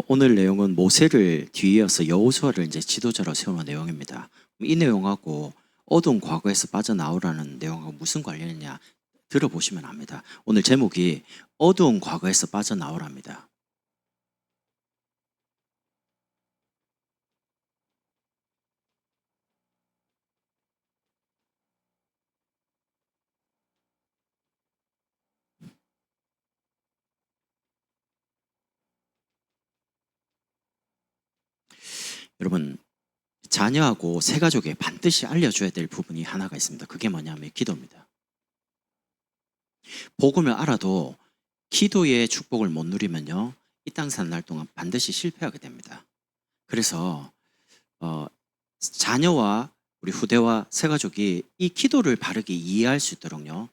오늘 내용은 모세를 뒤이어서 여호수아를 이제 지도자로 세우는 내용입니다. 이 내용하고 어두운 과거에서 빠져나오라는 내용하고 무슨 관련이냐 들어보시면 압니다. 오늘 제목이 어두운 과거에서 빠져나오랍니다. 여러분, 자녀하고 새 가족에 반드시 알려줘야 될 부분이 하나가 있습니다. 그게 뭐냐면 기도입니다. 복음을 알아도 기도의 축복을 못 누리면요, 이 땅 사는 날 동안 반드시 실패하게 됩니다. 그래서 자녀와 우리 후대와 새 가족이 이 기도를 바르게 이해할 수 있도록요,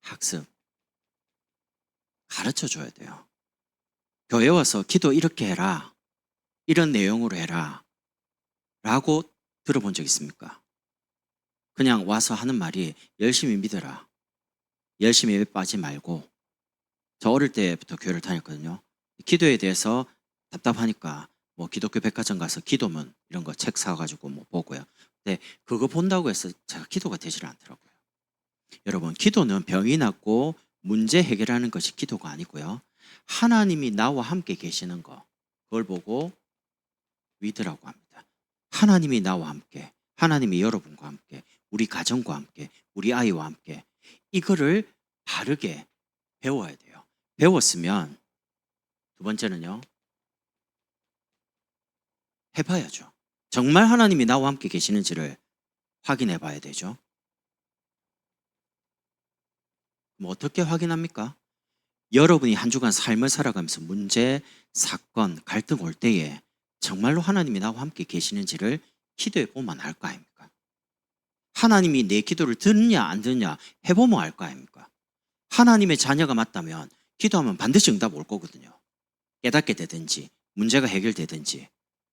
학습, 가르쳐 줘야 돼요. 교회 와서 기도 이렇게 해라, 이런 내용으로 해라 라고 들어본 적 있습니까? 그냥 와서 하는 말이 열심히 믿어라, 열심히 빠지 말고. 저 어릴 때부터 교회를 다녔거든요. 기도에 대해서 답답하니까 뭐 기독교 백화점 가서 기도문 이런 거 책 사가지고 뭐 보고요. 근데 그거 본다고 해서 제가 기도가 되질 않더라고요. 여러분, 기도는 병이 낫고 문제 해결하는 것이 기도가 아니고요, 하나님이 나와 함께 계시는 거, 그걸 보고 위드라고 합니다. 하나님이 나와 함께, 하나님이 여러분과 함께, 우리 가정과 함께, 우리 아이와 함께, 이거를 바르게 배워야 돼요. 배웠으면 두 번째는요, 해봐야죠. 정말 하나님이 나와 함께 계시는지를 확인해 봐야 되죠. 뭐 어떻게 확인합니까? 여러분이 한 주간 삶을 살아가면서 문제, 사건, 갈등 올 때에 정말로 하나님이 나와 함께 계시는지를 기도해 보면 알 거 아닙니까? 하나님이 내 기도를 듣느냐 안 듣느냐 해보면 알 거 아닙니까? 하나님의 자녀가 맞다면 기도하면 반드시 응답 올 거거든요. 깨닫게 되든지 문제가 해결되든지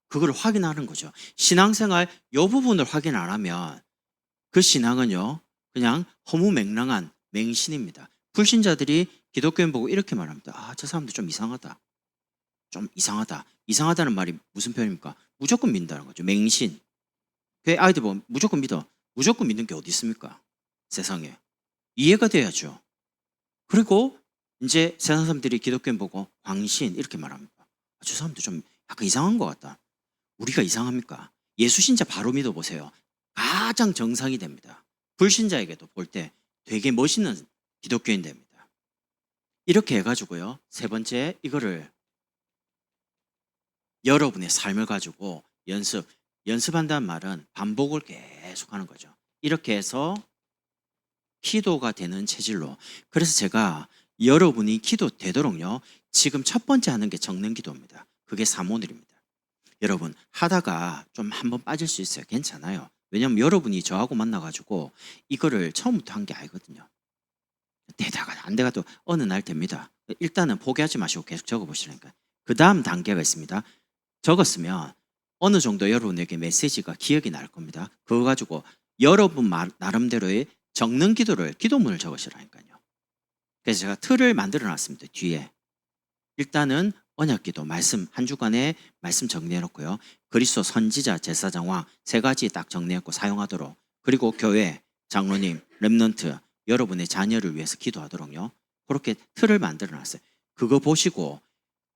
그걸 확인하는 거죠. 신앙생활 이 부분을 확인 안 하면 그 신앙은요, 그냥 허무맹랑한 맹신입니다. 불신자들이 기독교인 보고 이렇게 말합니다. 아, 저 사람들 좀 이상하다. 좀 이상하다. 이상하다는 말이 무슨 표현입니까? 무조건 믿는다는 거죠. 맹신. 그 아이들 보면 무조건 믿어. 무조건 믿는 게 어디 있습니까? 세상에. 이해가 돼야죠. 그리고 이제 세상 사람들이 기독교인 보고 광신 이렇게 말합니다. 아, 저 사람들 좀 약간 이상한 것 같다. 우리가 이상합니까? 예수 신자 바로 믿어보세요. 가장 정상이 됩니다. 불신자에게도 볼 때 되게 멋있는 기독교인 됩니다. 이렇게 해가지고요, 세 번째, 이거를 여러분의 삶을 가지고 연습한다는 말은 반복을 계속하는 거죠. 이렇게 해서 기도가 되는 체질로. 그래서 제가 여러분이 기도 되도록요, 지금 첫 번째 하는 게 적는 기도입니다. 그게 사모늘입니다. 여러분, 하다가 좀 한번 빠질 수 있어요. 괜찮아요. 왜냐면 여러분이 저하고 만나가지고 이거를 처음부터 한 게 아니거든요. 되다가 안 돼가도 어느 날 됩니다. 일단은 포기하지 마시고 계속 적어보시라니까. 그 다음 단계가 있습니다. 적었으면 어느 정도 여러분에게 메시지가 기억이 날 겁니다. 그거 가지고 여러분 나름대로의 적는 기도를, 기도문을 적으시라니까요. 그래서 제가 틀을 만들어 놨습니다. 뒤에 일단은 언약기도 말씀, 한 주간에 말씀 정리해 놓고요, 그리스도 선지자, 제사장, 왕 세 가지 딱 정리했고 사용하도록, 그리고 교회, 장로님, 렘넌트, 여러분의 자녀를 위해서 기도하도록요, 그렇게 틀을 만들어 놨어요. 그거 보시고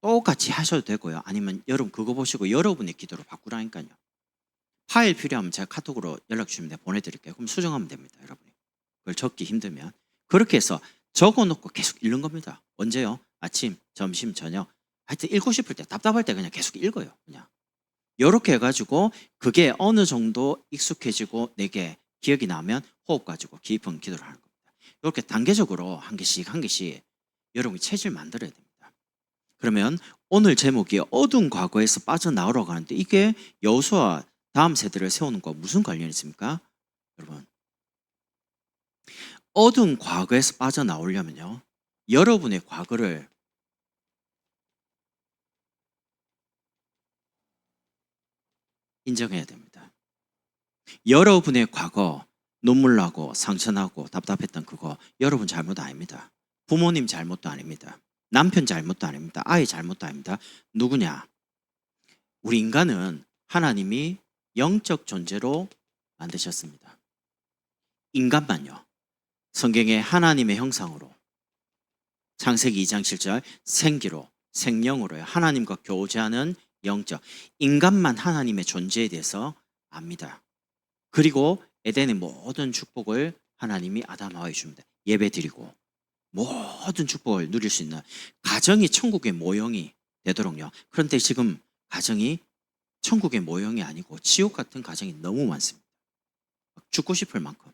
똑같이 하셔도 되고요, 아니면 여러분 그거 보시고 여러분의 기도로 바꾸라니까요. 파일 필요하면 제가 카톡으로 연락 주시면 내가 보내드릴게요. 그럼 수정하면 됩니다. 여러분이 그걸 적기 힘들면. 그렇게 해서 적어놓고 계속 읽는 겁니다. 언제요? 아침, 점심, 저녁. 하여튼 읽고 싶을 때, 답답할 때 그냥 계속 읽어요. 그냥 이렇게 해가지고 그게 어느 정도 익숙해지고 내게 기억이 나면 호흡 가지고 깊은 기도를 하는 겁니다. 이렇게 단계적으로 한 개씩 한 개씩 여러분이 체질 만들어야 됩니다. 그러면 오늘 제목이 어두운 과거에서 빠져나오라고 하는데, 이게 여호수아 다음 세대를 세우는 것과 무슨 관련이 있습니까? 여러분, 어두운 과거에서 빠져나오려면요, 여러분의 과거를 인정해야 됩니다. 여러분의 과거, 눈물 나고 상처나고 답답했던 그거 여러분 잘못 아닙니다. 부모님 잘못도 아닙니다. 남편 잘못도 아닙니다. 아이 잘못도 아닙니다. 누구냐? 우리 인간은 하나님이 영적 존재로 만드셨습니다. 인간만요. 성경에 하나님의 형상으로 창세기 2장 7절 생기로 생명으로요. 하나님과 교제하는 영적 인간만 하나님의 존재에 대해서 압니다. 그리고 에덴의 모든 축복을 하나님이 아담 하와에 줍니다. 예배 드리고 모든 축복을 누릴 수 있는 가정이 천국의 모형이 되도록요. 그런데 지금 가정이 천국의 모형이 아니고 지옥 같은 가정이 너무 많습니다. 죽고 싶을 만큼.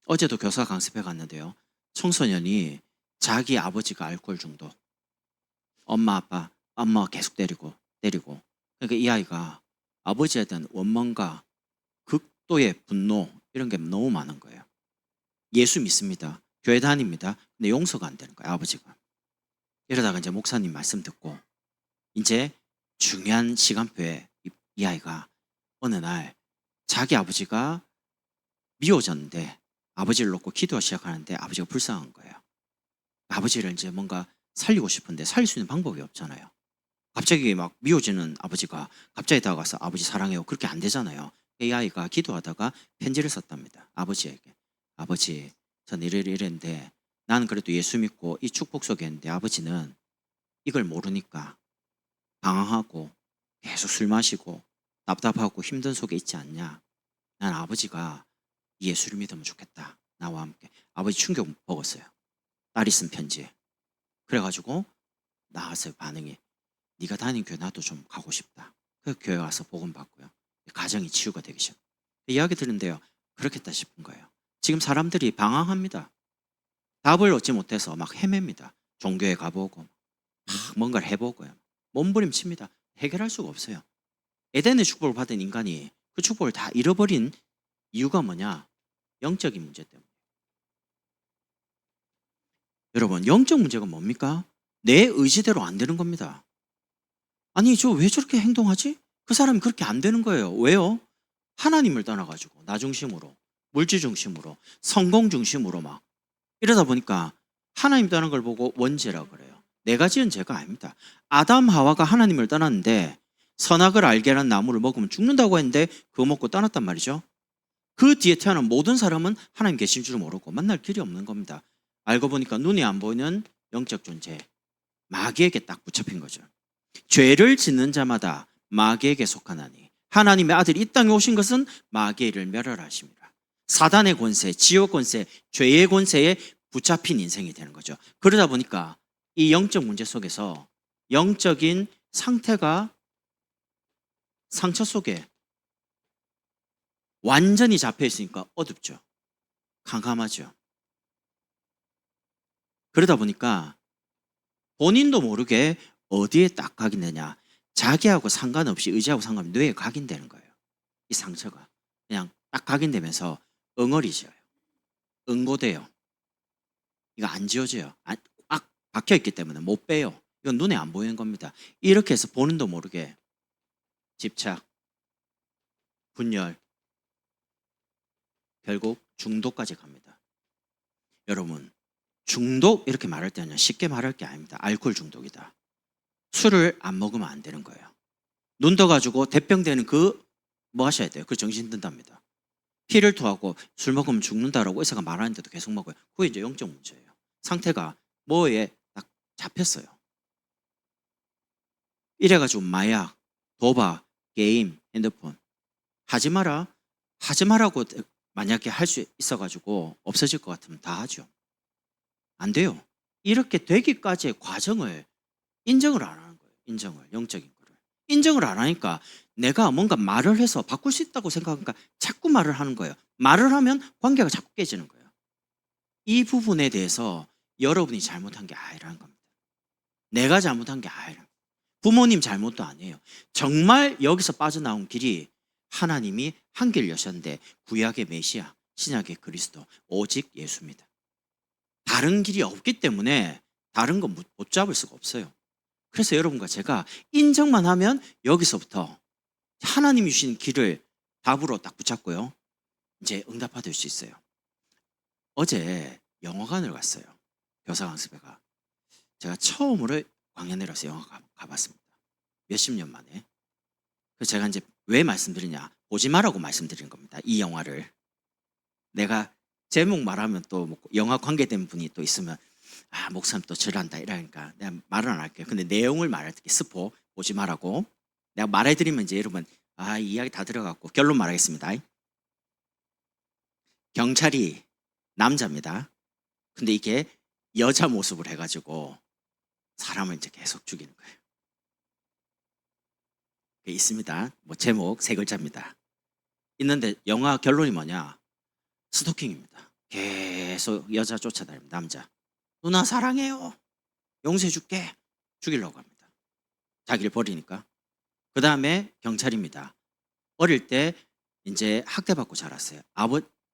어제도 교사 강습회 갔는데요. 청소년이 자기 아버지가 알코올 중독, 엄마가 계속 때리고. 그러니까 이 아이가 아버지에 대한 원망과 극도의 분노 이런 게 너무 많은 거예요. 예수 믿습니다. 교회 다닙니다. 근데 용서가 안 되는 거예요, 아버지가. 이러다가 이제 목사님 말씀 듣고 이제 중요한 시간표에 이 아이가 어느 날 자기 아버지가 미워졌는데 아버지를 놓고 기도하기 시작하는데 아버지가 불쌍한 거예요. 아버지를 이제 뭔가 살리고 싶은데 살릴 수 있는 방법이 없잖아요. 갑자기 막 미워지는 아버지가 갑자기 다가가서 아버지 사랑해요. 그렇게 안 되잖아요. 이 아이가 기도하다가 편지를 썼답니다. 아버지에게. 아버지, 전 이랬는데 나는 그래도 예수 믿고 이 축복 속에 있는데 아버지는 이걸 모르니까 방황하고 계속 술 마시고 답답하고 힘든 속에 있지 않냐. 난 아버지가 예수를 믿으면 좋겠다. 나와 함께. 아버지 충격 먹었어요. 딸이 쓴 편지에. 그래가지고 나왔어요. 반응이. 네가 다니는 교회 나도 좀 가고 싶다. 그래서 교회 와서 복음 받고요. 가정이 치유가 되기 시작. 이야기 들은데요. 그렇겠다 싶은 거예요. 지금 사람들이 방황합니다. 답을 얻지 못해서 막 헤맵니다. 종교에 가보고 막 뭔가를 해보고요. 몸부림칩니다. 해결할 수가 없어요. 에덴의 축복을 받은 인간이 그 축복을 다 잃어버린 이유가 뭐냐? 영적인 문제 때문에. 여러분, 영적 문제가 뭡니까? 내 의지대로 안 되는 겁니다. 아니, 저 왜 저렇게 행동하지? 그 사람이 그렇게 안 되는 거예요. 왜요? 하나님을 떠나가지고 나 중심으로, 물질 중심으로, 성공 중심으로 막 이러다 보니까 하나님 떠난 걸 보고 원죄라고 그래요. 내가 지은 죄가 아닙니다. 아담 하와가 하나님을 떠났는데 선악을 알게 하는 나무를 먹으면 죽는다고 했는데 그거 먹고 떠났단 말이죠. 그 뒤에 태어난 모든 사람은 하나님 계실 줄 모르고 만날 길이 없는 겁니다. 알고 보니까 눈이 안 보이는 영적 존재, 마귀에게 딱 붙잡힌 거죠. 죄를 짓는 자마다 마귀에게 속하나니 하나님의 아들이 이 땅에 오신 것은 마귀를 멸하심이라. 사단의 권세, 지옥 권세, 죄의 권세에 붙잡힌 인생이 되는 거죠. 그러다 보니까 이 영적 문제 속에서 영적인 상태가 상처 속에 완전히 잡혀 있으니까 어둡죠. 캄캄하죠. 그러다 보니까 본인도 모르게 어디에 딱 각인되냐. 자기하고 상관없이 의지하고 상관없이 뇌에 각인되는 거예요. 이 상처가. 그냥 딱 각인되면서 응어리져요. 응고돼요. 이거 안 지워져요. 꽉 박혀있기 때문에 못 빼요. 이건 눈에 안 보이는 겁니다. 이렇게 해서 본인도 모르게 집착, 분열, 결국 중독까지 갑니다. 여러분, 중독 이렇게 말할 때는 쉽게 말할 게 아닙니다. 알코올 중독이다. 술을 안 먹으면 안 되는 거예요. 눈 떠가지고 대병되는 뭐 하셔야 돼요? 그 정신 든답니다. 피를 토하고 술 먹으면 죽는다라고 의사가 말하는데도 계속 먹어요. 그게 이제 영적 문제예요. 상태가 뭐에 딱 잡혔어요. 이래가지고 마약, 도박, 게임, 핸드폰 하지 마라고 만약에 할 수 있어가지고 없어질 것 같으면 다 하죠. 안 돼요. 이렇게 되기까지의 과정을 인정을 안 하는 거예요. 영적인 거를. 인정을 안 하니까 내가 뭔가 말을 해서 바꿀 수 있다고 생각하니까 자꾸 말을 하는 거예요. 말을 하면 관계가 자꾸 깨지는 거예요. 이 부분에 대해서 여러분이 잘못한 게 아니라는 겁니다. 내가 잘못한 게 아니라. 부모님 잘못도 아니에요. 정말 여기서 빠져나온 길이 하나님이 한 길 여셨는데 구약의 메시아, 신약의 그리스도, 오직 예수입니다. 다른 길이 없기 때문에 다른 건 못 잡을 수가 없어요. 그래서 여러분과 제가 인정만 하면 여기서부터 하나님이 주신 길을 답으로 딱 붙잡고요. 이제 응답받을 수 있어요. 어제 영화관을 갔어요. 교사 강습회가. 제가 처음으로 광야 내려서 영화 가봤습니다. 몇십 년 만에. 그래서 제가 이제 왜 말씀드리냐, 보지 말라고 말씀드린 겁니다. 이 영화를. 내가 제목 말하면 또뭐 영화 관계된 분이 또 있으면 목사님 또 절한다 이러니까 내가 말은 안 할게요. 근데 내용을 말할게. 스포 보지 말라고 내가 말해드리면 이제 여러분 이 이야기 다 들어갔고 결론 말하겠습니다. 경찰이 남자입니다. 근데 이게 여자 모습을 해가지고 사람을 이제 계속 죽이는 거예요. 있습니다. 뭐 제목 3글자입니다. 있는데 영화 결론이 뭐냐? 스토킹입니다. 계속 여자 쫓아다닙니다. 남자. 누나 사랑해요. 용서해줄게. 죽이려고 합니다. 자기를 버리니까. 그 다음에 경찰입니다. 어릴 때 이제 학대받고 자랐어요.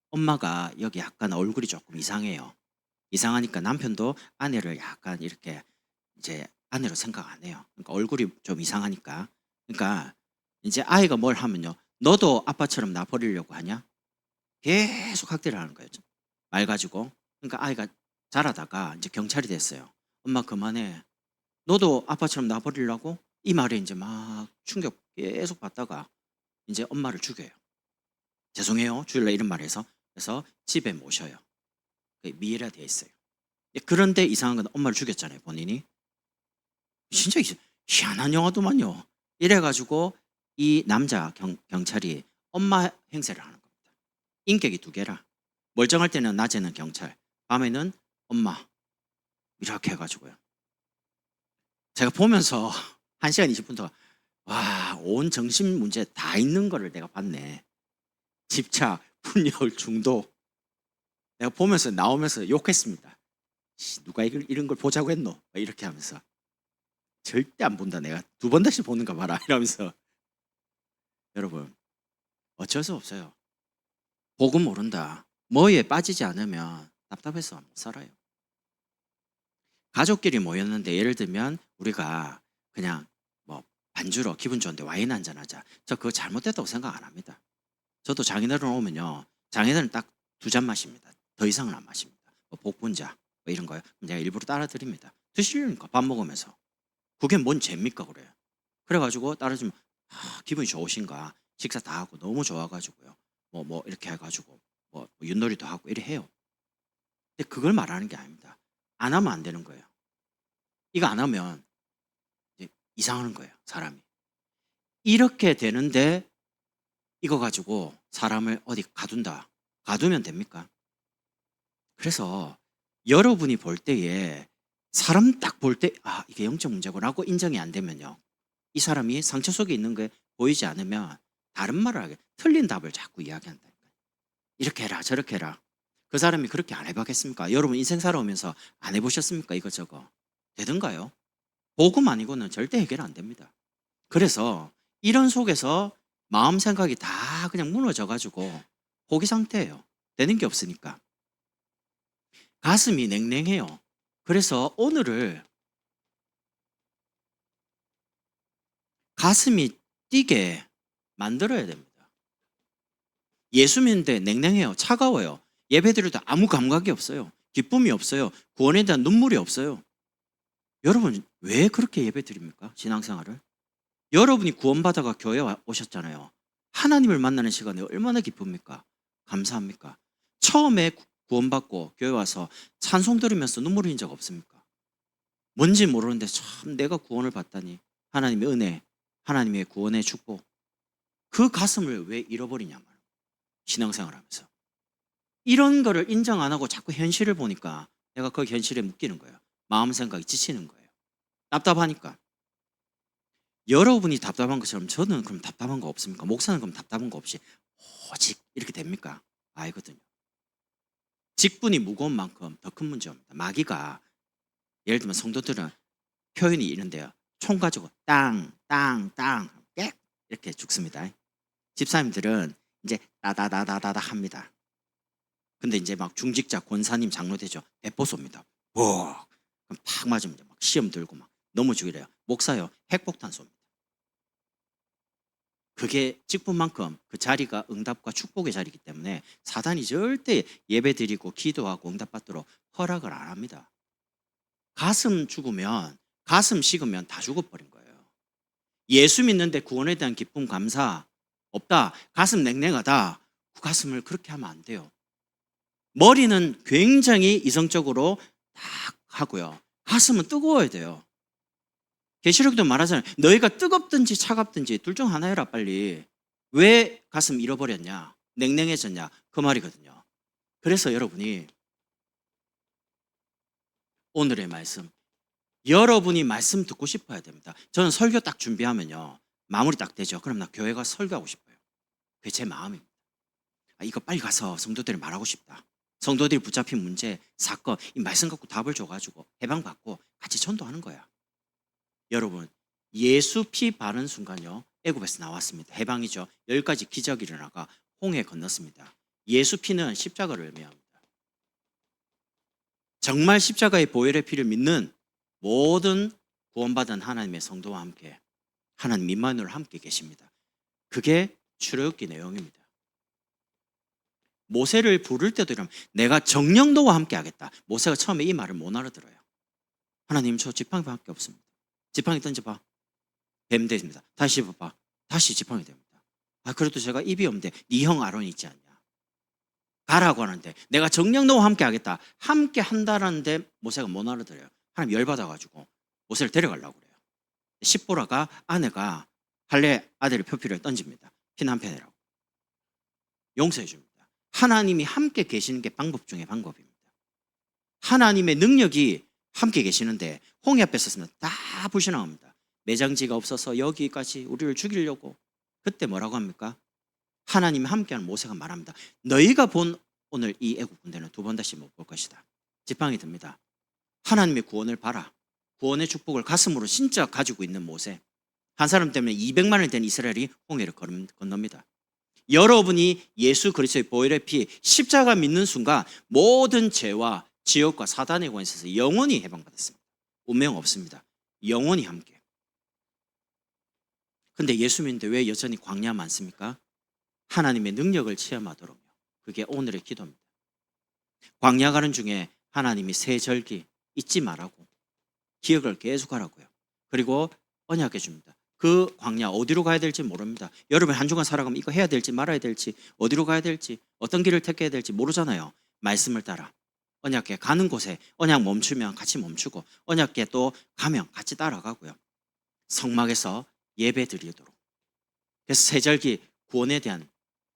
엄마가 여기 약간 얼굴이 조금 이상해요. 이상하니까 남편도 아내를 약간 이렇게 이제 아내로 생각 안 해요. 그러니까 얼굴이 좀 이상하니까. 그러니까 이제 아이가 뭘 하면요. 너도 아빠처럼 나 버리려고 하냐? 계속 학대를 하는 거예요. 말 가지고. 그러니까 아이가 자라다가 이제 경찰이 됐어요. 엄마 그만해. 너도 아빠처럼 나 버리려고? 이 말에 이제 막 충격 계속 받다가 이제 엄마를 죽여요. 죄송해요. 죽일라 이런 말해서. 그래서 집에 모셔요. 미해라 되어 있어요. 그런데 이상한 건 엄마를 죽였잖아요. 본인이. 진짜 희한한 영화도만요. 이래가지고 이 남자 경찰이 엄마 행세를 하는 겁니다. 인격이 2개라. 멀쩡할 때는 낮에는 경찰, 밤에는 엄마. 이렇게 해가지고요. 제가 보면서 1시간 20분 동안 온 정신 문제 다 있는 거를 내가 봤네. 집착, 분열, 중독. 내가 보면서 나오면서 욕했습니다. 누가 이런 걸 보자고 했노? 이렇게 하면서 절대 안 본다. 내가 2번 다시 보는가 봐라 이러면서. 여러분 어쩔 수 없어요. 복음 모른다. 뭐에 빠지지 않으면 답답해서 못 살아요. 가족끼리 모였는데 예를 들면 우리가 그냥 뭐 반주로 기분 좋은데 와인 한잔 하자. 저 그거 잘못됐다고 생각 안 합니다. 저도 장인어른 오면요. 장인어른 딱 2잔 마십니다. 더 이상은 안 마십니다. 뭐 복분자 뭐 이런 거요. 제가 일부러 따라 드립니다. 드시려니까 밥 먹으면서. 그게 뭔 죄입니까 그래요. 그래가지고 따라주면 기분이 좋으신가. 식사 다 하고 너무 좋아가지고요. 뭐 이렇게 해가지고 뭐 윷놀이도 하고 이래 해요. 근데 그걸 말하는 게 아닙니다. 안 하면 안 되는 거예요. 이거 안 하면 이제 이상하는 거예요. 사람이. 이렇게 되는데 이거 가지고 사람을 어디 가둔다. 가두면 됩니까? 그래서 여러분이 볼 때에 사람 딱 볼 때 이게 영적 문제구나라고 인정이 안 되면요. 이 사람이 상처 속에 있는 게 보이지 않으면 다른 말을 하게 틀린 답을 자꾸 이야기한다니까요. 이렇게 해라 저렇게 해라. 그 사람이 그렇게 안 해봤겠습니까? 여러분 인생 살아오면서 안 해보셨습니까? 이거저거. 되던가요? 복음 아니고는 절대 해결 안 됩니다. 그래서 이런 속에서 마음 생각이 다 그냥 무너져가지고 포기 상태예요. 되는 게 없으니까. 가슴이 냉랭해요. 그래서 오늘을 가슴이 뛰게 만들어야 됩니다. 예수 믿는데 냉랭해요. 차가워요. 예배 드려도 아무 감각이 없어요. 기쁨이 없어요. 구원에 대한 눈물이 없어요. 여러분 왜 그렇게 예배 드립니까? 신앙생활을. 여러분이 구원받아가 교회 오셨잖아요. 하나님을 만나는 시간이 얼마나 기쁩니까? 감사합니까? 처음에 구원받고 교회 와서 찬송 들으면서 눈물 흘린 적 없습니까? 뭔지 모르는데 참 내가 구원을 받다니. 하나님의 은혜, 하나님의 구원의 축복. 그 가슴을 왜 잃어버리냐 말이에요. 신앙생활 하면서. 이런 거를 인정 안 하고 자꾸 현실을 보니까 내가 그 현실에 묶이는 거예요. 마음 생각이 지치는 거예요. 답답하니까. 여러분이 답답한 것처럼 저는 그럼 답답한 거 없습니까? 목사는 그럼 답답한 거 없이 오직 이렇게 됩니까? 아니거든요. 직분이 무거운 만큼 더 큰 문제입니다. 마귀가 예를 들면 성도들은 표현이 이런데요. 총 가지고 땅 꽥 이렇게 죽습니다. 집사님들은 이제 다다다다다다 합니다. 근데 이제 막 중직자 권사님 장로 되죠. 대포 쏩니다. 그럼 팍 맞으면 막 시험 들고 막 넘어지고 이래요. 목사요 핵폭탄 쏩니다. 그게 직분만큼 그 자리가 응답과 축복의 자리이기 때문에 사단이 절대 예배 드리고 기도하고 응답받도록 허락을 안 합니다. 가슴 죽으면 가슴 식으면 다 죽어버린 거예요. 예수 믿는데 구원에 대한 기쁨 감사 없다. 가슴 냉랭하다. 그 가슴을 그렇게 하면 안 돼요. 머리는 굉장히 이성적으로 딱 하고요. 가슴은 뜨거워야 돼요. 계시록도 말하잖아요. 너희가 뜨겁든지 차갑든지 둘 중 하나 해라 빨리. 왜 가슴 잃어버렸냐? 냉랭해졌냐? 그 말이거든요. 그래서 여러분이 오늘의 말씀, 여러분이 말씀 듣고 싶어야 됩니다. 저는 설교 딱 준비하면요. 마무리 딱 되죠. 그럼 나 교회 가서 설교하고 싶어요. 그게 제 마음입니다. 이거 빨리 가서 성도들이 말하고 싶다. 성도들이 붙잡힌 문제, 사건, 이 말씀 갖고 답을 줘가지고 해방받고 같이 전도하는 거야. 여러분, 예수 피 바른 순간요. 애굽에서 나왔습니다. 해방이죠. 10가지 기적이 일어나가 홍해 건넜습니다. 예수 피는 십자가를 의미합니다. 정말 십자가의 보혈의 피를 믿는 모든 구원받은 하나님의 성도와 함께 하나님 임마누엘 함께 계십니다. 그게 출애굽기 내용입니다. 모세를 부를 때도 이러면 내가 정령도와 함께 하겠다. 모세가 처음에 이 말을 못 알아들어요. 하나님 저 지팡이밖에 없습니다. 지팡이 던져봐. 뱀 됩니다. 다시 씹어봐. 다시 지팡이 됩니다. 그래도 제가 입이 없는데 네 형 아론이 있지 않냐. 가라고 하는데 내가 정령도와 함께 하겠다. 함께 한다라는데 모세가 못 알아들어요. 하나님 열받아가지고 모세를 데려가려고 그래요. 십보라가 아내가 할례 아들의 표피를 던집니다. 피난패내라고. 용서해 줍니다. 하나님이 함께 계시는 게 방법 중에 방법입니다. 하나님의 능력이 함께 계시는데 홍해 앞에 섰으면 다 불신앙합니다. 매장지가 없어서 여기까지 우리를 죽이려고. 그때 뭐라고 합니까? 하나님이 함께하는 모세가 말합니다. 너희가 본 오늘 이 애국 군대는 두 번 다시 못 볼 것이다. 지팡이 듭니다. 하나님의 구원을 봐라. 구원의 축복을 가슴으로 진짜 가지고 있는 모세. 한 사람 때문에 200만이 된 이스라엘이 홍해를 건넙니다. 여러분이 예수 그리스도의 보혈의 피 십자가 믿는 순간 모든 죄와 지옥과 사단의 권세에서 영원히 해방받았습니다. 운명 없습니다. 영원히 함께. 근데 예수 믿는데 왜 여전히 광야 많습니까? 하나님의 능력을 체험하도록요. 그게 오늘의 기도입니다. 광야 가는 중에 하나님이 새 절기 잊지 말라고 기억을 계속 하라고요. 그리고 언약해 줍니다. 그 광야 어디로 가야 될지 모릅니다. 여러분 한 주간 살아가면 이거 해야 될지 말아야 될지 어디로 가야 될지 어떤 길을 택해야 될지 모르잖아요. 말씀을 따라 언약계 가는 곳에 언약 멈추면 같이 멈추고 언약계 또 가면 같이 따라가고요. 성막에서 예배 드리도록. 그래서 세절기 구원에 대한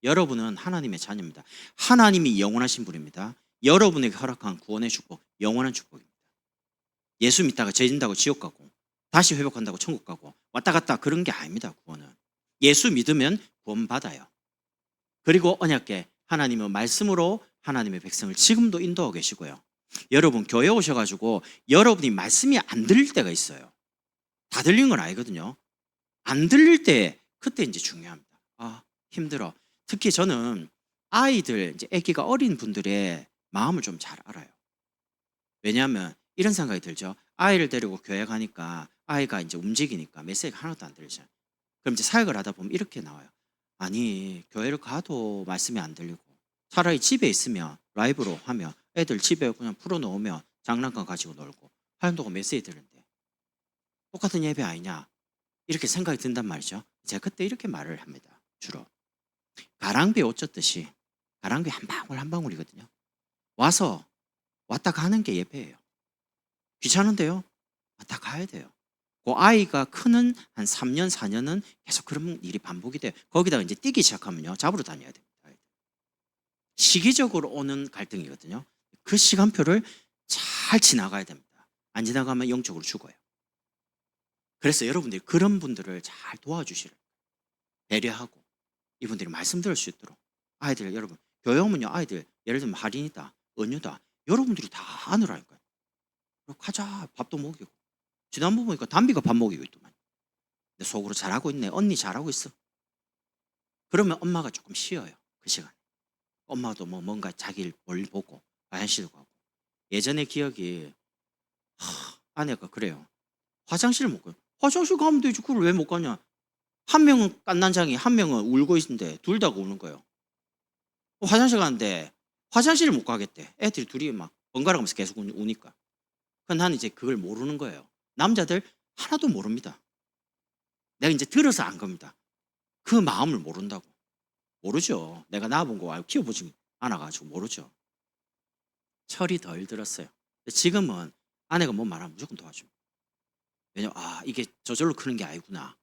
여러분은 하나님의 자녀입니다. 하나님이 영원하신 분입니다. 여러분에게 허락한 구원의 축복 영원한 축복입니다. 예수 믿다가 죄 진다고 지옥 가고 다시 회복한다고 천국 가고 왔다 갔다 그런 게 아닙니다. 구원은 예수 믿으면 구원 받아요. 그리고 언약계 하나님은 말씀으로 하나님의 백성을 지금도 인도하고 계시고요. 여러분 교회 오셔가지고 여러분이 말씀이 안 들릴 때가 있어요. 다 들린 건 아니거든요. 안 들릴 때 그때 이제 중요합니다. 힘들어. 특히 저는 아이들 이제 아기가 어린 분들의 마음을 좀 잘 알아요. 왜냐하면 이런 생각이 들죠. 아이를 데리고 교회 가니까 아이가 이제 움직이니까 메시지가 하나도 안 들리잖아요. 그럼 이제 사역을 하다 보면 이렇게 나와요. 아니 교회를 가도 말씀이 안 들리고 차라리 집에 있으면 라이브로 하면 애들 집에 그냥 풀어놓으면 장난감 가지고 놀고 하얀도가 메시지 들는데 똑같은 예배 아니냐 이렇게 생각이 든단 말이죠. 제가 그때 이렇게 말을 합니다. 주로 가랑비에 옷 젖듯이 가랑비 한 방울 한 방울이거든요. 와서 왔다 가는 게 예배예요. 귀찮은데요. 왔다 가야 돼요. 그 아이가 크는 한 3년 4년은 계속 그런 일이 반복이 돼요. 거기다가 이제 뛰기 시작하면요 잡으러 다녀야 됩니다. 시기적으로 오는 갈등이거든요. 그 시간표를 잘 지나가야 됩니다. 안 지나가면 영적으로 죽어요. 그래서 여러분들이 그런 분들을 잘 도와주시를 배려하고 이분들이 말씀 들을 수 있도록 아이들 여러분 교회 오면요 아이들 예를 들면 할인이다 은유다 여러분들이 다 아느라니까요. 가자 밥도 먹이고 지난번 보니까 담비가 밥 먹이고 있더만. 근데 속으로 잘하고 있네. 언니 잘하고 있어. 그러면 엄마가 조금 쉬어요. 그 시간에. 엄마도 뭐 뭔가 자기를 뭘 보고 화장실도 가고. 예전의 기억이 아내가 그래요. 화장실 못 가요. 화장실 가면 되지. 그걸 왜 못 가냐. 한 명은 깐난장이 한 명은 울고 있는데 둘 다 우는 거예요. 화장실 가는데 화장실을 못 가겠대. 애들이 둘이 막 번갈아 가면서 계속 우니까. 나는 이제 그걸 모르는 거예요. 남자들 하나도 모릅니다. 내가 이제 들어서 안 겁니다. 그 마음을 모른다고. 모르죠. 내가 낳아본 거 알고 키워보지 않아가지고 모르죠. 철이 덜 들었어요. 지금은 아내가 뭐 말하면 무조건 도와줍니다. 왜냐면 이게 저절로 크는 게 아니구나.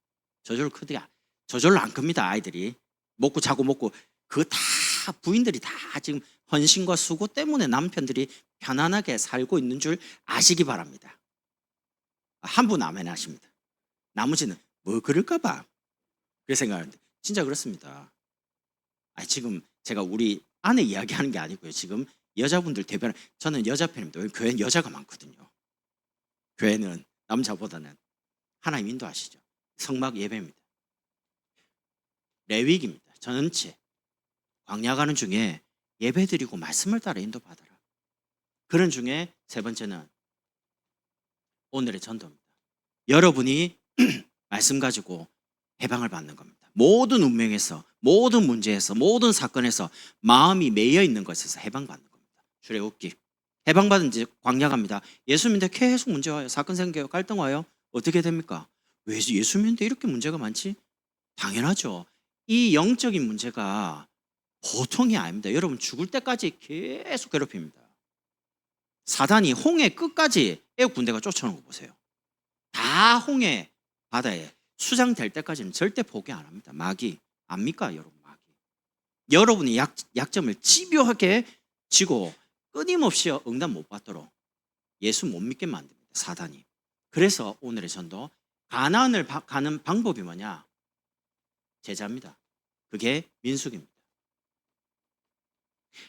저절로 크게 저절로 안 큽니다. 아이들이 먹고 자고 먹고 그 다 부인들이 다 지금 헌신과 수고 때문에 남편들이 편안하게 살고 있는 줄 아시기 바랍니다. 한 분 아멘 하십니다. 나머지는 뭐 그럴까 봐 그렇게 생각하는데 진짜 그렇습니다. 지금 제가 우리 아내 이야기하는 게 아니고요. 지금 여자분들 대변 저는 여자 편입니다. 왜냐면 교회는 여자가 많거든요. 교회는 남자보다는 하나님 인도하시죠. 성막 예배입니다. 레위기입니다. 전체 광야 가는 중에 예배 드리고 말씀을 따라 인도받아라. 그런 중에 세 번째는 오늘의 전도입니다. 여러분이 말씀 가지고 해방을 받는 겁니다. 모든 운명에서, 모든 문제에서, 모든 사건에서 마음이 매여 있는 것에서 해방받는 겁니다. 출애굽기 해방받은 이제 광야 갑니다. 예수 믿는데 계속 문제 와요. 사건 생겨요. 갈등 와요. 어떻게 됩니까? 왜 예수 믿는데 이렇게 문제가 많지? 당연하죠. 이 영적인 문제가 보통이 아닙니다. 여러분 죽을 때까지 계속 괴롭힙니다. 사단이 홍해 끝까지 애국 군대가 쫓아오는 거 보세요. 다 홍해 바다에 수장될 때까지는 절대 포기 안 합니다. 마귀 압니까 여러분? 마귀 여러분이 약점을 집요하게 지고 끊임없이 응답 못 받도록 예수 못 믿게 만듭니다. 사단이. 그래서 오늘의 전도 가나안을 가는 방법이 뭐냐? 제자입니다. 그게 민수기입니다.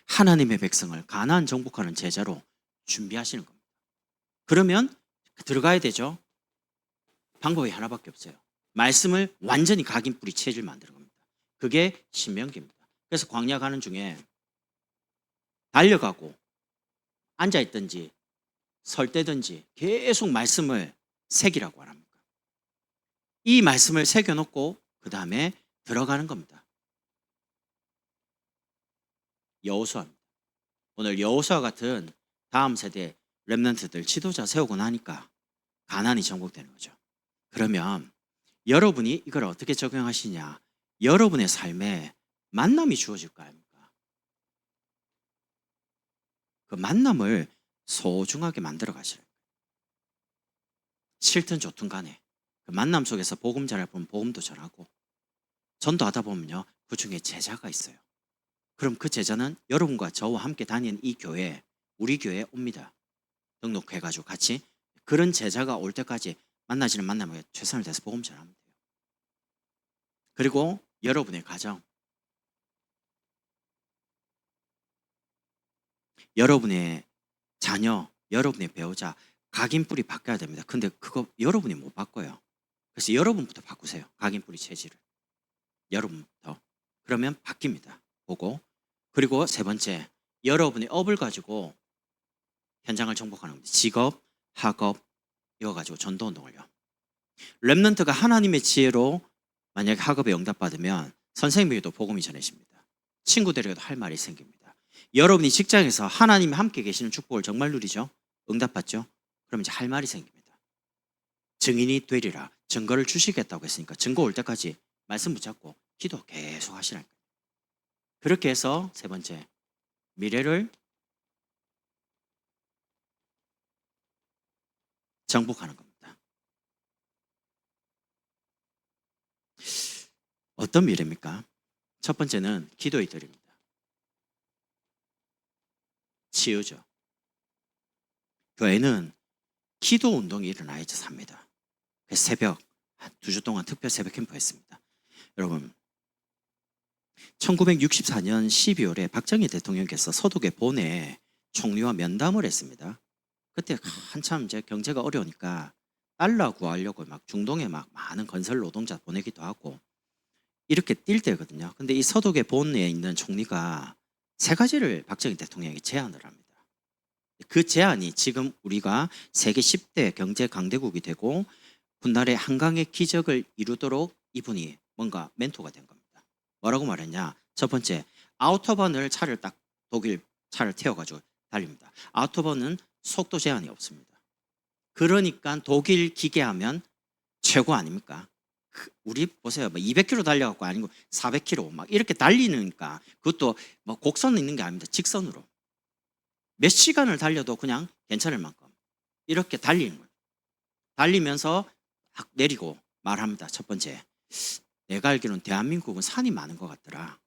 하나님의 백성을 가나안 정복하는 제자로 준비하시는 겁니다. 그러면 들어가야 되죠. 방법이 하나밖에 없어요. 말씀을 완전히 각인 뿌리 체질 만드는 겁니다. 그게 신명기입니다. 그래서 광야 가는 중에 달려가고 앉아있든지 설 때든지 계속 말씀을 새기라고 합니다. 이 말씀을 새겨놓고 그 다음에 들어가는 겁니다. 여호수아입니다. 오늘 여호수아 같은 다음 세대 렘넌트들 지도자 세우고 나니까 가나안이 정복되는 거죠. 그러면 여러분이 이걸 어떻게 적용하시냐? 여러분의 삶에 만남이 주어질 거 아닙니까? 그 만남을 소중하게 만들어 가시는 거예요. 싫든 좋든 간에 그 만남 속에서 복음 전할 분 복음도 전하고 전도하다 보면요 그 중에 제자가 있어요. 그럼 그 제자는 여러분과 저와 함께 다니는 이 교회, 우리 교회에 옵니다. 등록해가지고 같이 그런 제자가 올 때까지 만나지는 만나면 최선을 다해서 복음 전하면 돼요. 그리고 여러분의 가정, 여러분의 자녀, 여러분의 배우자 각인 뿌리 바꿔야 됩니다. 근데 그거 여러분이 못 바꿔요. 그래서 여러분부터 바꾸세요. 각인 뿌리 체질을. 여러분부터. 그러면 바뀝니다. 보고. 그리고 세 번째, 여러분의 업을 가지고 현장을 정복하는 겁니다. 직업, 학업 이거 가지고 전도 운동을요. 렘넌트가 하나님의 지혜로 만약에 학업에 응답받으면 선생님에게도 복음이 전해집니다. 친구들에게도 할 말이 생깁니다. 여러분이 직장에서 하나님이 함께 계시는 축복을 정말 누리죠. 응답받죠. 그럼 이제 할 말이 생깁니다. 증인이 되리라. 증거를 주시겠다고 했으니까 증거 올 때까지 말씀 붙잡고 기도 계속 하시라니까요. 그렇게 해서 세 번째, 미래를 정복하는 겁니다. 어떤 미래입니까? 첫 번째는 기도의 들입니다. 치유죠. 교회는 기도 운동이 일어나야지 삽니다. 그래서 새벽 한 2주 동안 특별 새벽 캠프 했습니다. 여러분 1964년 12월에 박정희 대통령께서 서독의 본에 총리와 면담을 했습니다. 그때 한참 이제 경제가 어려우니까 달러 구하려고 막 중동에 막 많은 건설 노동자 보내기도 하고 이렇게 뛸 때거든요. 근데 이 서독의 본에 있는 총리가 세 가지를 박정희 대통령에게 제안을 합니다. 그 제안이 지금 우리가 세계 10대 경제 강대국이 되고 훗날에 한강의 기적을 이루도록 이분이 뭔가 멘토가 된 겁니다. 뭐라고 말했냐? 첫 번째, 아우토반을 차를 딱 독일 차를 태워가지고 달립니다. 아우토반은 속도 제한이 없습니다. 그러니까 독일 기계하면 최고 아닙니까? 우리 보세요. 뭐 200km 달려갖고 아니고 400km 막 이렇게 달리니까 그것도 뭐 곡선 있는 게 아닙니다. 직선으로. 몇 시간을 달려도 그냥 괜찮을 만큼 이렇게 달리는 거예요. 달리면서 막 내리고 말합니다. 첫 번째, 내가 알기로는 대한민국은 산이 많은 것 같더라.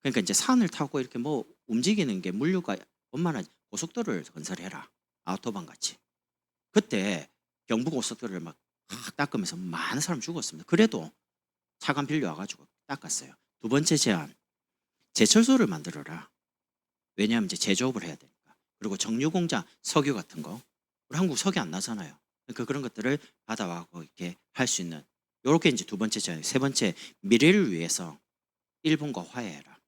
그러니까 이제 산을 타고 이렇게 뭐 움직이는 게 물류가 원만한 고속도로를 건설해라. 아우토반 같이. 그때 경부고속도로를 막 닦으면서 많은 사람 죽었습니다. 그래도 차관 빌려와가지고 닦았어요. 두 번째 제안, 제철소를 만들어라. 왜냐하면 이제 제조업을 해야 되니까. 그리고 정유공장, 석유 같은 거. 우리 한국 석유 안 나잖아요. 그러니까 그런 것들을 받아와고 이렇게 할 수 있는. 요렇게 이제 두 번째 제안. 세 번째, 미래를 위해서 일본과 화해해라.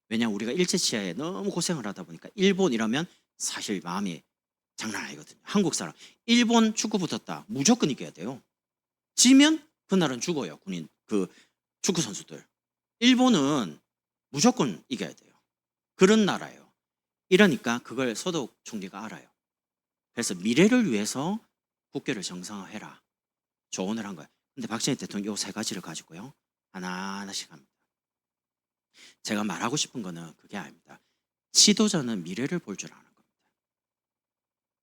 왜냐하면 우리가 일제치하에 너무 고생을 하다 보니까 일본 이러면 사실 마음이 장난 아니거든요. 한국 사람. 일본 축구 붙었다. 무조건 이겨야 돼요. 지면 그날은 죽어요. 군인, 그 축구 선수들. 일본은 무조건 이겨야 돼요. 그런 나라예요. 이러니까 그걸 서독 총리가 알아요. 그래서 미래를 위해서 국교를 정상화해라. 조언을 한 거예요. 근데 박정희 대통령 이 세 가지를 가지고요. 하나하나씩 합니다. 제가 말하고 싶은 거는 그게 아닙니다. 지도자는 미래를 볼 줄 아는 겁니다.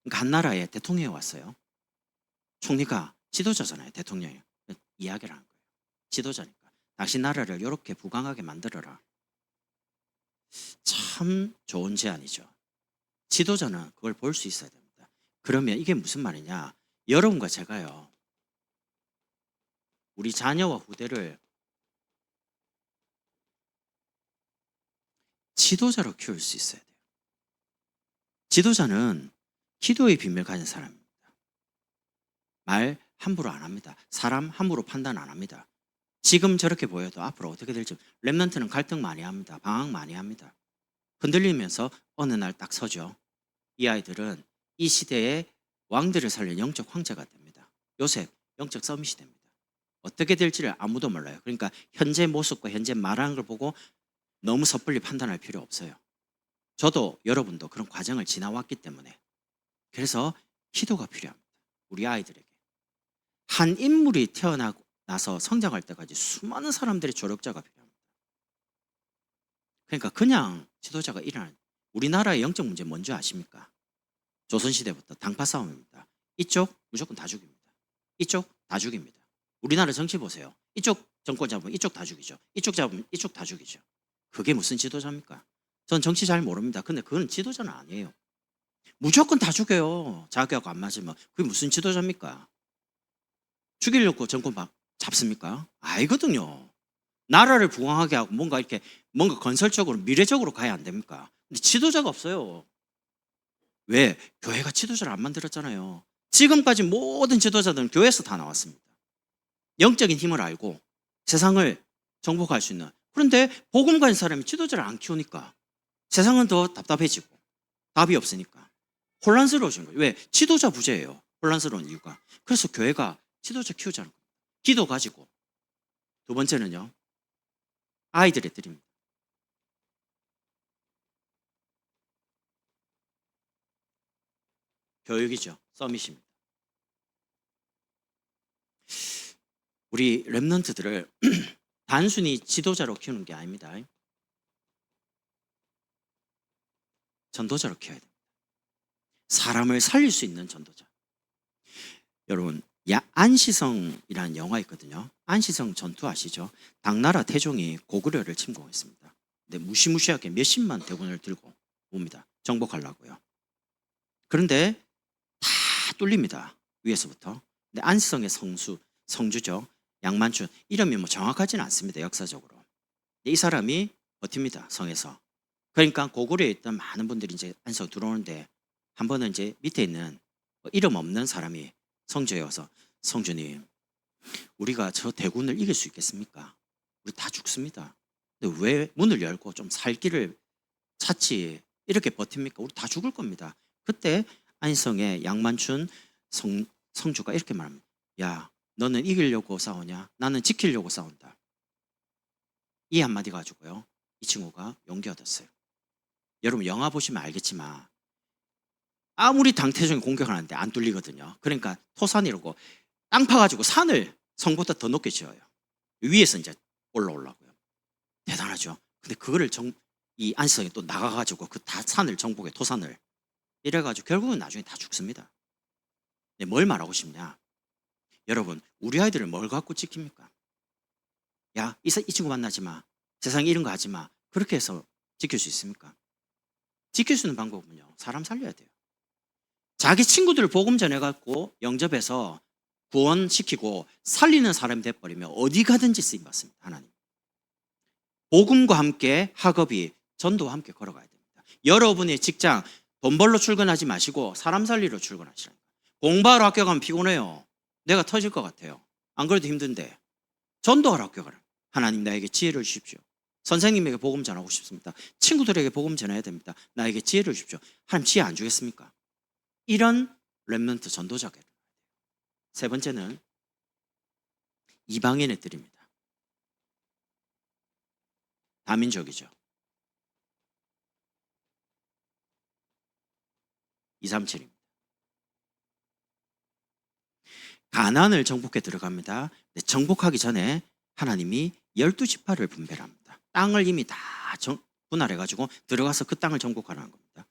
그러니까 한 나라에 대통령이 왔어요. 총리가 지도자잖아요. 대통령이. 이야기를 하는 거예요. 지도자니까. 당신 나라를 이렇게 부강하게 만들어라. 참 좋은 제안이죠. 지도자는 그걸 볼 수 있어야 됩니다. 그러면 이게 무슨 말이냐. 여러분과 제가요. 우리 자녀와 후대를 지도자로 키울 수 있어야 돼요. 지도자는 기도의 비밀 가진 사람입니다. 말 함부로 안 합니다. 사람 함부로 판단 안 합니다. 지금 저렇게 보여도 앞으로 어떻게 될지. 렘넌트는 갈등 많이 합니다. 방황 많이 합니다. 흔들리면서 어느 날 딱 서죠. 이 아이들은 이 시대의 왕들을 살린 영적 황제가 됩니다. 요셉 영적 서밋이 됩니다. 어떻게 될지를 아무도 몰라요. 그러니까 현재 모습과 현재 말하는 걸 보고 너무 섣불리 판단할 필요 없어요. 저도 여러분도 그런 과정을 지나왔기 때문에. 그래서 기도가 필요합니다. 우리 아이들에게. 한 인물이 태어나서 성장할 때까지 수많은 사람들의 조력자가 필요합니다. 그러니까 그냥 지도자가 일어나는. 우리나라의 영적 문제 뭔지 아십니까? 조선시대부터 당파 싸움입니다. 이쪽 무조건 다 죽입니다. 이쪽 다 죽입니다. 우리나라 정치 보세요. 이쪽 정권 잡으면 이쪽 다 죽이죠. 이쪽 잡으면 이쪽 다 죽이죠. 그게 무슨 지도자입니까? 전 정치 잘 모릅니다. 근데 그건 지도자는 아니에요. 무조건 다 죽여요. 자기하고 안 맞으면. 그게 무슨 지도자입니까? 죽이려고 정권 잡습니까? 아니거든요. 나라를 부강하게 하고 뭔가 이렇게 뭔가 건설적으로 미래적으로 가야 안 됩니까? 근데 지도자가 없어요. 왜? 교회가 지도자를 안 만들었잖아요. 지금까지 모든 지도자들은 교회에서 다 나왔습니다. 영적인 힘을 알고 세상을 정복할 수 있는. 그런데 복음 가진 사람이 지도자를 안 키우니까 세상은 더 답답해지고 답이 없으니까 혼란스러워진 거예요. 왜? 지도자 부재예요. 혼란스러운 이유가. 그래서 교회가 지도자 키우자는 거예요. 기도 가지고. 두 번째는요. 아이들의 드립니다. 교육이죠. 서밋입니다. 우리 랩런트들을 단순히 지도자로 키우는 게 아닙니다. 전도자로 키워야 됩니다. 사람을 살릴 수 있는 전도자. 여러분, 안시성이라는 영화 있거든요. 안시성 전투 아시죠? 당나라 태종이 고구려를 침공했습니다. 근데 무시무시하게 몇십만 대군을 들고 옵니다. 정복하려고요. 그런데 다 뚫립니다. 위에서부터. 근데 안시성의 성주죠. 양만춘. 이름이 뭐 정확하지는 않습니다. 역사적으로. 이 사람이 버팁니다. 성에서. 그러니까 고구려에 있던 많은 분들이 이제 안시성 들어오는데 한 번은 이제 밑에 있는 이름 없는 사람이 성주에 와서 성주님, 우리가 저 대군을 이길 수 있겠습니까? 우리 다 죽습니다. 근데 왜 문을 열고 좀 살 길을 찾지 이렇게 버팁니까? 우리 다 죽을 겁니다. 그때 안시성의 양만춘 성주가 이렇게 말합니다. 야, 너는 이기려고 싸우냐? 나는 지키려고 싸운다. 이 한마디 가지고요. 이 친구가 용기 얻었어요. 여러분 영화 보시면 알겠지만 아무리 당태종이 공격을 하는데 안 뚫리거든요. 그러니까 토산이라고 땅 파가지고 산을 성보다 더 높게 지어요. 위에서 이제 올라오려고요. 대단하죠. 근데 그거를 이 안시성이 또 나가가지고 그 다 산을 정복해, 토산을. 이래가지고 결국은 나중에 다 죽습니다. 네, 뭘 말하고 싶냐? 여러분, 우리 아이들을 뭘 갖고 지킵니까? 야, 이 친구 만나지 마. 세상에 이런 거 하지 마. 그렇게 해서 지킬 수 있습니까? 지킬 수 있는 방법은요, 사람 살려야 돼요. 자기 친구들 복음 전해갖고 영접해서 구원시키고 살리는 사람이 돼버리면 어디 가든지 쓰임받습니다. 하나님. 복음과 함께 학업이 전도와 함께 걸어가야 됩니다. 여러분의 직장 돈 벌러 출근하지 마시고 사람 살리러 출근하시라니까. 공부하러 학교 가면 피곤해요. 내가 터질 것 같아요. 안 그래도 힘든데 전도하러 학교 가라. 하나님, 나에게 지혜를 주십시오. 선생님에게 복음 전하고 싶습니다. 친구들에게 복음 전해야 됩니다. 나에게 지혜를 주십시오. 하나님, 지혜 안 주겠습니까? 이런 렘넌트 전도자가. 세 번째는 이방인의 뜰입니다. 다민족이죠. 237입니다. 가나안을 정복해 들어갑니다. 정복하기 전에 하나님이 12지파를 분배합니다. 땅을 이미 다 분할해가지고 들어가서 그 땅을 정복하라는 겁니다.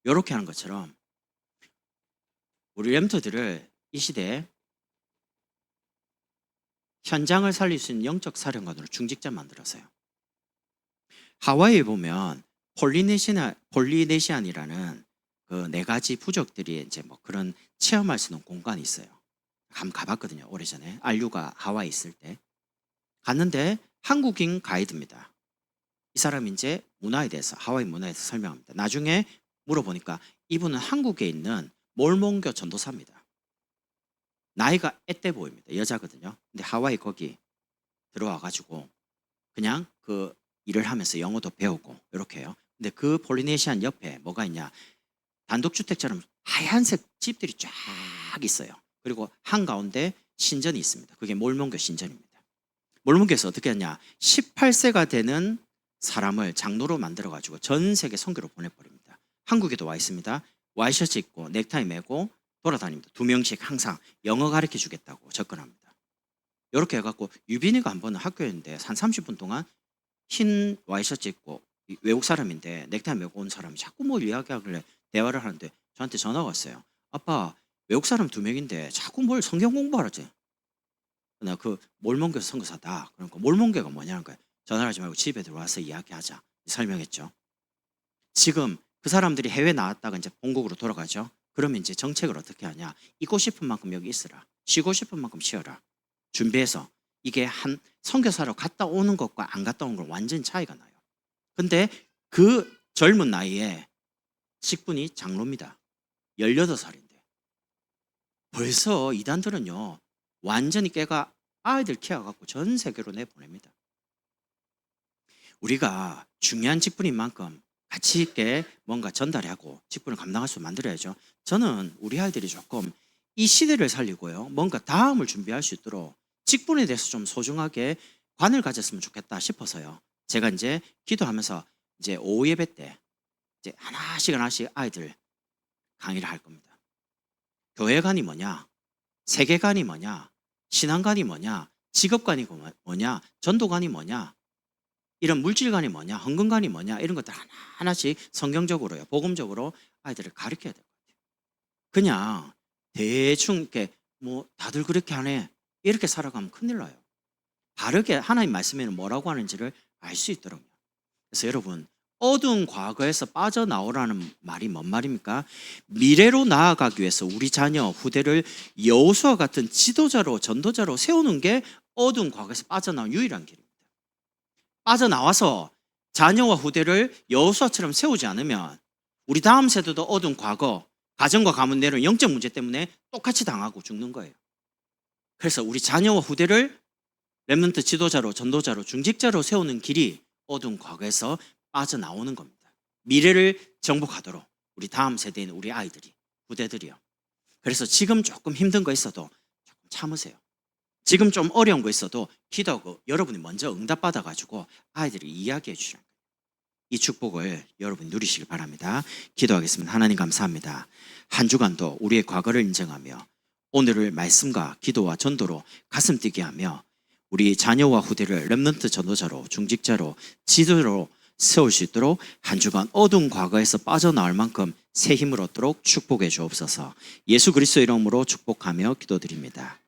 이렇게 하는 것처럼 우리 렘터들을 이 시대에 현장을 살릴 수 있는 영적 사령관으로 중직자 만들었어요. 하와이에 보면 폴리네시안이라는 그 4가지 부족들이 이제 뭐 그런 체험할 수 있는 공간이 있어요. 한번 가봤거든요. 오래전에 알류가 하와이 있을 때 갔는데 한국인 가이드입니다. 이 사람이 이제 문화에 대해서, 하와이 문화에 대해서 설명합니다. 나중에 물어보니까 이분은 한국에 있는 몰몬교 전도사입니다. 나이가 앳돼 보입니다. 여자거든요. 근데 하와이 거기 들어와가지고 그냥 그 일을 하면서 영어도 배우고 이렇게 해요. 근데 그 폴리네시안 옆에 뭐가 있냐, 단독주택처럼 하얀색 집들이 쫙 있어요. 그리고 한가운데 신전이 있습니다. 그게 몰몬교 신전입니다. 몰몬교에서 어떻게 했냐, 18세가 되는 사람을 장로로 만들어가지고 전 세계 선교로 보내버립니다. 한국에도 와 있습니다. 와이셔츠 입고 넥타이 매고 돌아다닙니다. 2명씩 항상 영어 가르쳐 주겠다고 접근합니다. 이렇게 해갖고 유빈이가 한 번은 학교였는데 한 30분 동안 흰 와이셔츠 입고 외국 사람인데 넥타이 메고 온 사람이 자꾸 뭘 이야기하길래 대화를 하는데 저한테 전화가 왔어요. 아빠, 외국 사람 2명인데 자꾸 뭘 성경 공부하라지. 나 그 몰몬교 선교사다. 그러니까 몰몬교가 뭐냐는 거예요. 전화하지 말고 집에 들어와서 이야기하자. 설명했죠. 지금 그 사람들이 해외 나왔다가 이제 본국으로 돌아가죠. 그러면 이제 정책을 어떻게 하냐. 있고 싶은 만큼 여기 있으라. 쉬고 싶은 만큼 쉬어라. 준비해서. 이게 한 선교사로 갔다 오는 것과 안 갔다 오는 건 완전 차이가 나요. 근데 그 젊은 나이에 직분이 장로입니다. 18살인데. 벌써 이단들은요, 완전히 깨가 아이들 키워갖고 전 세계로 내보냅니다. 우리가 중요한 직분인 만큼 가치 있게 뭔가 전달하고 직분을 감당할 수 만들어야죠. 저는 우리 아이들이 조금 이 시대를 살리고요, 뭔가 다음을 준비할 수 있도록 직분에 대해서 좀 소중하게 관을 가졌으면 좋겠다 싶어서요. 제가 이제 기도하면서 이제 오후 예배 때 이제 하나씩 아이들 강의를 할 겁니다. 교회관이 뭐냐, 세계관이 뭐냐, 신앙관이 뭐냐, 직업관이 뭐냐, 전도관이 뭐냐, 이런 물질관이 뭐냐, 헌금관이 뭐냐, 이런 것들 하나씩 성경적으로요, 복음적으로 아이들을 가르쳐야 될 것 같아요. 그냥 대충 이렇게 뭐 다들 그렇게 하네 이렇게 살아가면 큰일 나요. 바르게 하나님 말씀에는 뭐라고 하는지를 알 수 있도록요. 그래서 여러분, 어두운 과거에서 빠져나오라는 말이 뭔 말입니까? 미래로 나아가기 위해서 우리 자녀, 후대를 여호수아 같은 지도자로, 전도자로 세우는 게 어두운 과거에서 빠져나온 유일한 길입니다. 빠져나와서 자녀와 후대를 여호수아처럼 세우지 않으면 우리 다음 세대도 어두운 과거, 가정과 가문 내로 영적 문제 때문에 똑같이 당하고 죽는 거예요. 그래서 우리 자녀와 후대를 렘넌트 지도자로, 전도자로, 중직자로 세우는 길이 어두운 과거에서 빠져나오는 겁니다. 미래를 정복하도록 우리 다음 세대인 우리 아이들이, 후대들이요. 그래서 지금 조금 힘든 거 있어도 조금 참으세요. 지금 좀 어려운 거 있어도 기도하고 여러분이 먼저 응답받아가지고 아이들이 이야기해 주시는 거예요. 이 축복을 여러분 누리시길 바랍니다. 기도하겠습니다. 하나님 감사합니다. 한 주간도 우리의 과거를 인정하며 오늘을 말씀과 기도와 전도로 가슴 뛰게 하며 우리 자녀와 후대를 렘넌트 전도자로 중직자로 지도로 세울 수 있도록 한 주간 어두운 과거에서 빠져나올 만큼 새 힘을 얻도록 축복해 주옵소서. 예수 그리스도의 이름으로 축복하며 기도드립니다.